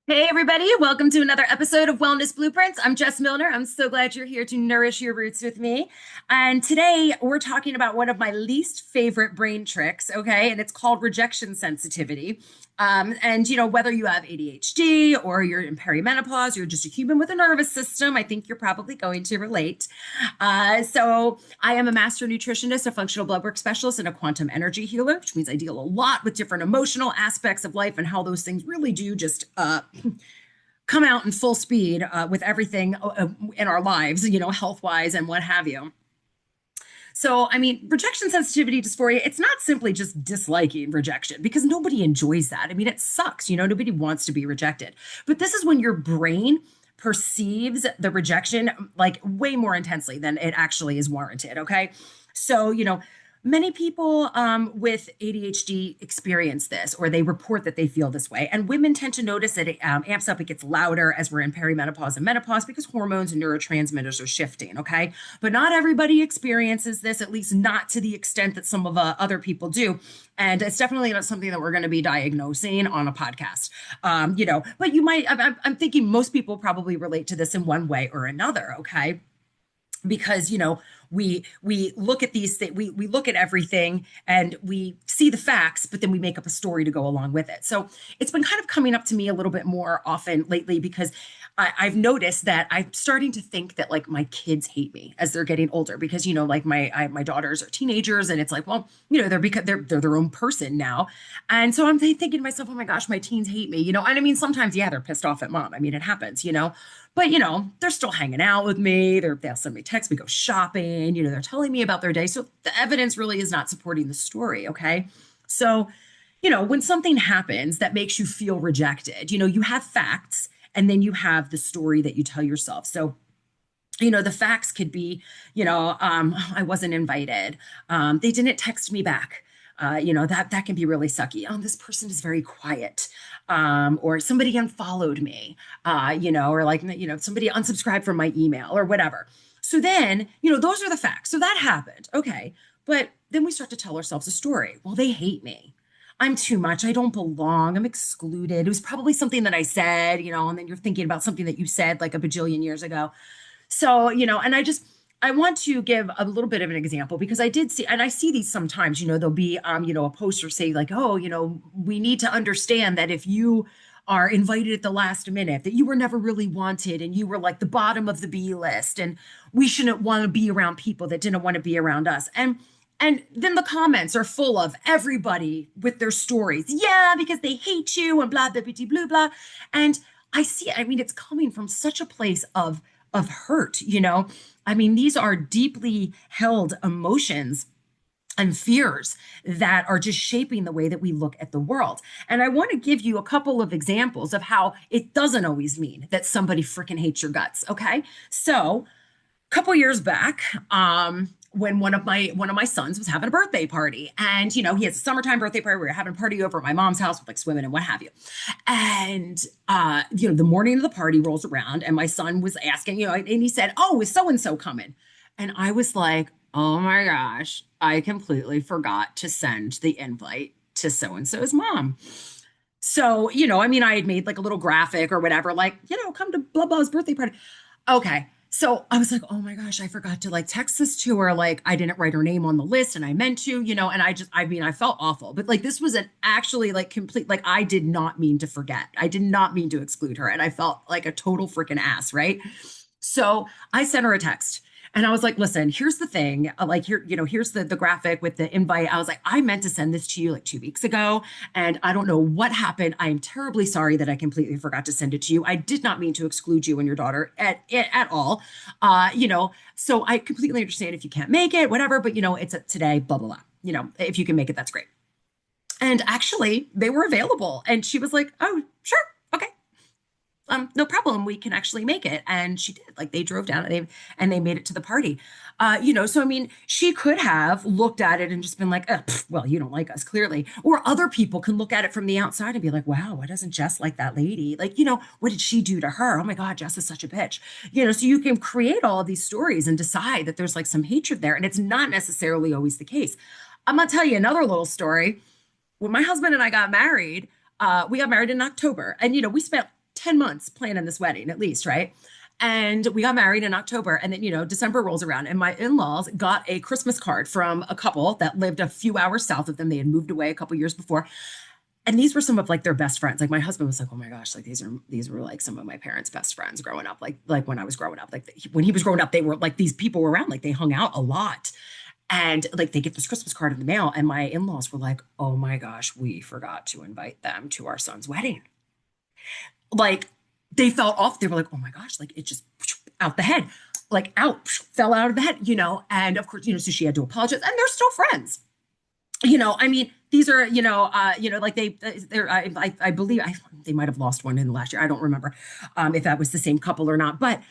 Hey, everybody, welcome to another episode of Wellness Blueprints. I'm Jess Milner. I'm so glad you're here to nourish your roots with me. And today we're talking about one of my least favorite brain tricks, okay? And it's called rejection sensitivity. Whether you have ADHD or you're in perimenopause, you're just a human with a nervous system, I think you're probably going to relate. So I am a master nutritionist, a functional blood work specialist, and a quantum energy healer, which means I deal a lot with different emotional aspects of life and how those things really do just come out in full speed with everything in our lives, health wise and what have you. So, I mean, rejection sensitivity dysphoria, it's not simply just disliking rejection because nobody enjoys that. I mean, it sucks, nobody wants to be rejected. But this is when your brain perceives the rejection like way more intensely than it actually is warranted. Okay. So, many people with ADHD experience this, or they report that they feel this way. And women tend to notice that it amps up, it gets louder as we're in perimenopause and menopause because hormones and neurotransmitters are shifting, okay? But not everybody experiences this, at least not to the extent that some of other people do. And it's definitely not something that we're going to be diagnosing on a podcast, but you might, I'm thinking most people probably relate to this in one way or another, okay? Because we look at these things, we look at everything and we see the facts, but then we make up a story to go along with it. So it's been kind of coming up to me a little bit more often lately because I've noticed that I'm starting to think that like my kids hate me as they're getting older because like my daughters are teenagers and it's like, well, they're their own person now. And so I'm thinking to myself, oh my gosh, my teens hate me, and I mean sometimes they're pissed off at mom. I mean it happens, but they're still hanging out with me. They'll send me texts, we go shopping, they're telling me about their day. So the evidence really is not supporting the story, okay? So, when something happens that makes you feel rejected, you have facts and then you have the story that you tell yourself. So the facts could be, I wasn't invited. They didn't text me back. That can be really sucky. Oh, this person is very quiet. Or somebody unfollowed me, or like, somebody unsubscribed from my email or whatever. So then, those are the facts. So that happened. Okay. But then we start to tell ourselves a story. Well, they hate me. I'm too much. I don't belong. I'm excluded. It was probably something that I said, and then you're thinking about something that you said like a bajillion years ago. So, and I want to give a little bit of an example because I did see, and I see these sometimes, there'll be, a poster say like, oh, we need to understand that if you are invited at the last minute, that you were never really wanted and you were like the bottom of the B list and we shouldn't want to be around people that didn't want to be around us. And then the comments are full of everybody with their stories. Yeah, because they hate you and blah, blah, blah, blah, blah. And I see, I mean, it's coming from such a place of hurt, I mean, these are deeply held emotions and fears that are just shaping the way that we look at the world. And I want to give you a couple of examples of how it doesn't always mean that somebody freaking hates your guts. Okay. So a couple years back, when one of my sons was having a birthday party, and he has a summertime birthday party. We were having a party over at my mom's house with like swimming and what have you. And the morning of the party rolls around, and my son was asking, and he said, "Oh, is so and so coming?" And I was like, "Oh my gosh, I completely forgot to send the invite to so and so's mom." So, I mean, I had made like a little graphic or whatever, like, come to blah blah's birthday party. Okay. So I was like, oh my gosh, I forgot to like text this to her. Like, I didn't write her name on the list and I meant to, and I felt awful. But like, this was an actually like complete, like, I did not mean to forget. I did not mean to exclude her. And I felt like a total freaking ass, right? So I sent her a text. And I was like, listen, here's the thing. Like here's the graphic with the invite. I was like, I meant to send this to you like 2 weeks ago. And I don't know what happened. I am terribly sorry that I completely forgot to send it to you. I did not mean to exclude you and your daughter at all. So I completely understand if you can't make it, whatever, but it's today, blah, blah, blah. If you can make it, that's great. And actually they were available. And she was like, oh, sure. Okay. No problem. We can actually make it. And she did. Like they drove down and they made it to the party. So I mean, she could have looked at it and just been like, well, you don't like us clearly. Or other people can look at it from the outside and be like, wow, why doesn't Jess like that lady? Like, what did she do to her? Oh my God, Jess is such a bitch. So you can create all of these stories and decide that there's like some hatred there. And it's not necessarily always the case. I'm gonna tell you another little story. When my husband and I got married, we got married in October, and we spent 10 months planning this wedding at least, right? And we got married in October. And then, December rolls around, and my in laws got a Christmas card from a couple that lived a few hours south of them. They had moved away a couple years before. And these were some of like their best friends. Like my husband was like, "Oh my gosh, like these were like some of my parents' best friends growing up. Like when I was growing up, like when he was growing up, they were like these people were around, like they hung out a lot." And like they get this Christmas card in the mail, and my in-laws were like, "Oh my gosh, we forgot to invite them to our son's wedding." Like they felt off. They were like, "Oh my gosh," like it just out the head, like out, fell out of the head, And of course, so she had to apologize, and they're still friends. I mean, these are, like they're, I believe they might have lost one in the last year. I don't remember if that was the same couple or not, but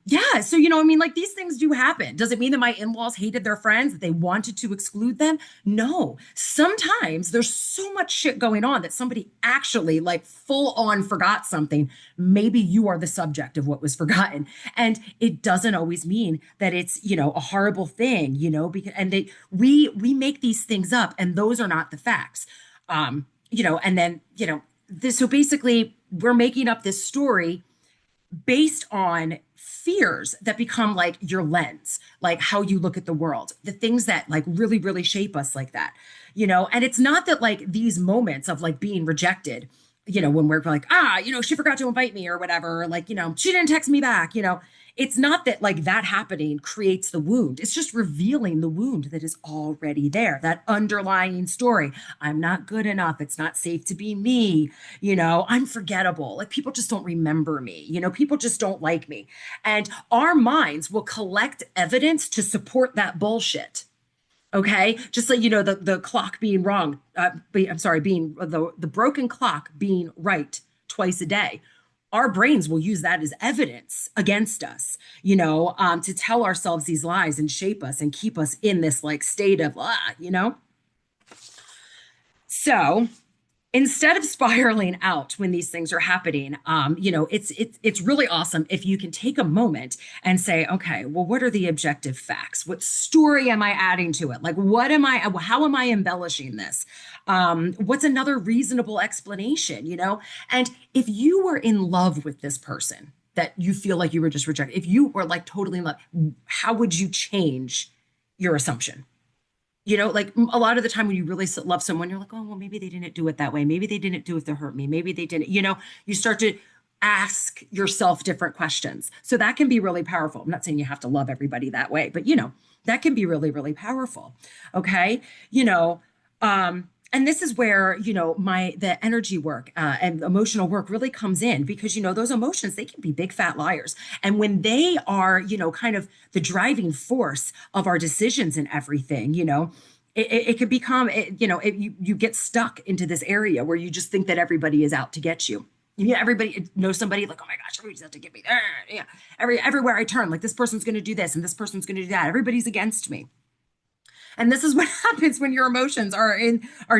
yeah. So, I mean, like these things do happen. Does it mean that my in-laws hated their friends, that they wanted to exclude them? No. Sometimes there's so much shit going on that somebody actually like full on forgot something. Maybe you are the subject of what was forgotten. And it doesn't always mean that it's, a horrible thing, because, and we make these things up, and those are not the facts. And then, so basically we're making up this story based on fears that become like your lens, like how you look at the world, the things that like really, really shape us like that, and it's not that like these moments of like being rejected, when we're like, she forgot to invite me or whatever, or like, she didn't text me back, it's not that like that happening creates the wound. It's just revealing the wound that is already there, that underlying story. I'm not good enough. It's not safe to be me. I'm forgettable. Like people just don't remember me. People just don't like me. And our minds will collect evidence to support that bullshit. Okay. Just like, the clock being wrong. I'm sorry, being the broken clock being right twice a day. Our brains will use that as evidence against us, to tell ourselves these lies and shape us and keep us in this like state of, So instead of spiraling out when these things are happening, it's really awesome if you can take a moment and say, okay, well, what are the objective facts? What story am I adding to it? Like, how am I embellishing this? What's another reasonable explanation, And if you were in love with this person that you feel like you were just rejected, if you were like totally in love, how would you change your assumption? Like a lot of the time when you really love someone, you're like, oh, well, maybe they didn't do it that way. Maybe they didn't do it to hurt me. Maybe they didn't, you start to ask yourself different questions. So that can be really powerful. I'm not saying you have to love everybody that way, but that can be really, really powerful. Okay. And this is where, the energy work and emotional work really comes in because, those emotions, they can be big fat liars. And when they are, kind of the driving force of our decisions and everything, it could become, you get stuck into this area where you just think that everybody is out to get you. Everybody knows somebody like, oh my gosh, everybody's out to get me. Yeah. Everywhere I turn, like this person's going to do this and this person's going to do that. Everybody's against me. And this is what happens when your emotions are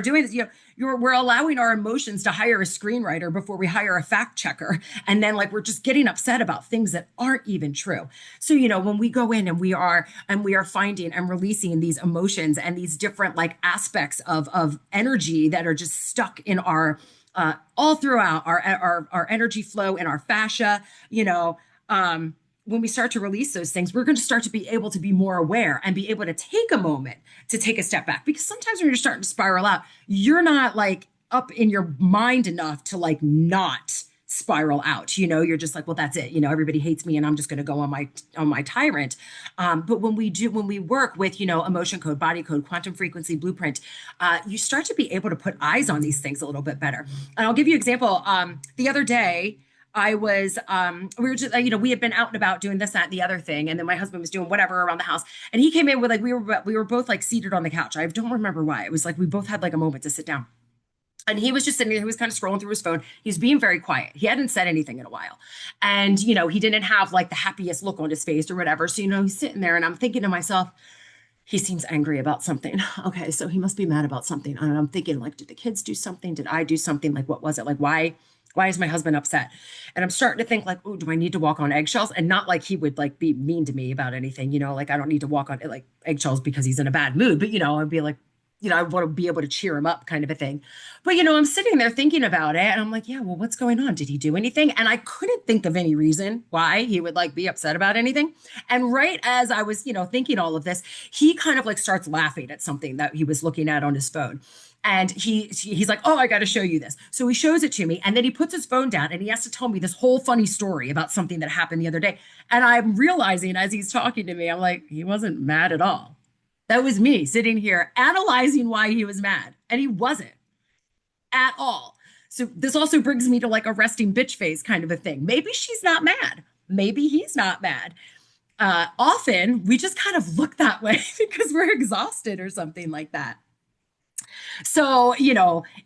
doing this. We're allowing our emotions to hire a screenwriter before we hire a fact checker. And then like we're just getting upset about things that aren't even true. So, when we go in and we are finding and releasing these emotions and these different like aspects of energy that are just stuck in our all throughout our energy flow and our fascia, when we start to release those things, we're going to start to be able to be more aware and be able to take a moment to take a step back. Because sometimes when you're starting to spiral out, you're not like up in your mind enough to like not spiral out. You're just like, well, that's it. Everybody hates me and I'm just going to go on my tyrant. But when we work with, emotion code, body code, quantum frequency blueprint, you start to be able to put eyes on these things a little bit better. And I'll give you an example. The other day, I was, we were just, we had been out and about doing this, that, and the other thing. And then my husband was doing whatever around the house. And he came in with like, we were both like seated on the couch. I don't remember why. It was like, we both had like a moment to sit down. And he was just sitting there, he was kind of scrolling through his phone. He was being very quiet. He hadn't said anything in a while. And, he didn't have like the happiest look on his face or whatever. So, he's sitting there and I'm thinking to myself, he seems angry about something. Okay, so he must be mad about something. And I'm thinking like, did the kids do something? Did I do something? Like, what was it? Like, why is my husband upset? And I'm starting to think like, oh, do I need to walk on eggshells? And not like he would like be mean to me about anything, like I don't need to walk on like eggshells because he's in a bad mood, but I'd be like, I want to be able to cheer him up kind of a thing. But, I'm sitting there thinking about it and I'm like, yeah, well, what's going on? Did he do anything? And I couldn't think of any reason why he would like be upset about anything. And right as I was, thinking all of this, he kind of like starts laughing at something that he was looking at on his phone. And he's like, oh, I got to show you this. So he shows it to me. And then he puts his phone down and he has to tell me this whole funny story about something that happened the other day. And I'm realizing as he's talking to me, I'm like, he wasn't mad at all. That was me sitting here analyzing why he was mad. And he wasn't at all. So this also brings me to like a resting bitch face kind of a thing. Maybe she's not mad. Maybe he's not mad. Often we just kind of look that way because we're exhausted or something like that. So,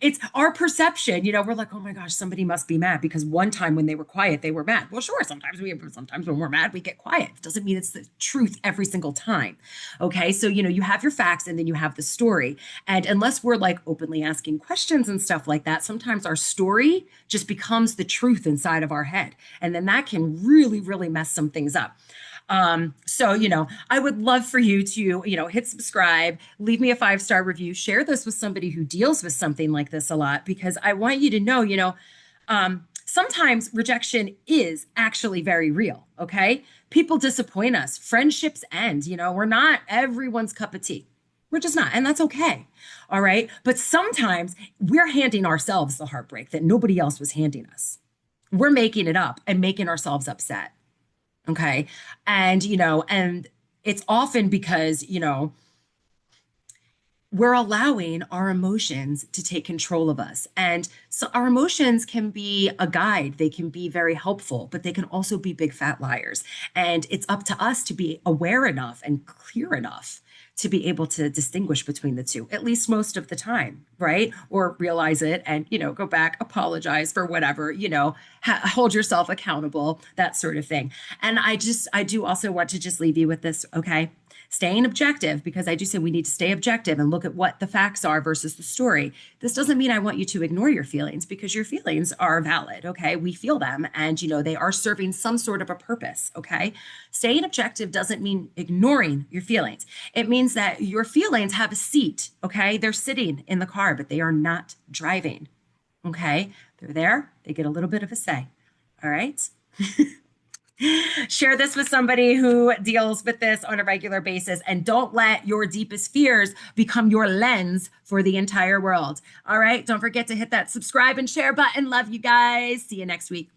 it's our perception, we're like, oh my gosh, somebody must be mad because one time when they were quiet, they were mad. Well, sure, sometimes when we're mad, we get quiet. It doesn't mean it's the truth every single time. Okay. So, you have your facts and then you have the story. And unless we're like openly asking questions and stuff like that, sometimes our story just becomes the truth inside of our head. And then that can really, really mess some things up. So, I would love for you to, hit subscribe, leave me a 5-star review, share this with somebody who deals with something like this a lot, because I want you to know, sometimes rejection is actually very real. Okay. People disappoint us. Friendships end, we're not everyone's cup of tea. We're just not. And that's okay. All right. But sometimes we're handing ourselves the heartbreak that nobody else was handing us. We're making it up and making ourselves upset. Okay. And it's often because, we're allowing our emotions to take control of us. And so our emotions can be a guide. They can be very helpful, but they can also be big fat liars. And it's up to us to be aware enough and clear enough to be able to distinguish between the two, at least most of the time, right? Or realize it and, go back, apologize for whatever, hold yourself accountable, that sort of thing. And I do also want to just leave you with this, okay? Staying objective, because I do say we need to stay objective and look at what the facts are versus the story. This doesn't mean I want you to ignore your feelings, because your feelings are valid, okay? We feel them and, they are serving some sort of a purpose, okay? Staying objective doesn't mean ignoring your feelings. It means that your feelings have a seat, okay? They're sitting in the car, but they are not driving, okay? They're there. They get a little bit of a say, all right? Share this with somebody who deals with this on a regular basis, and don't let your deepest fears become your lens for the entire world. All right. Don't forget to hit that subscribe and share button. Love you guys. See you next week.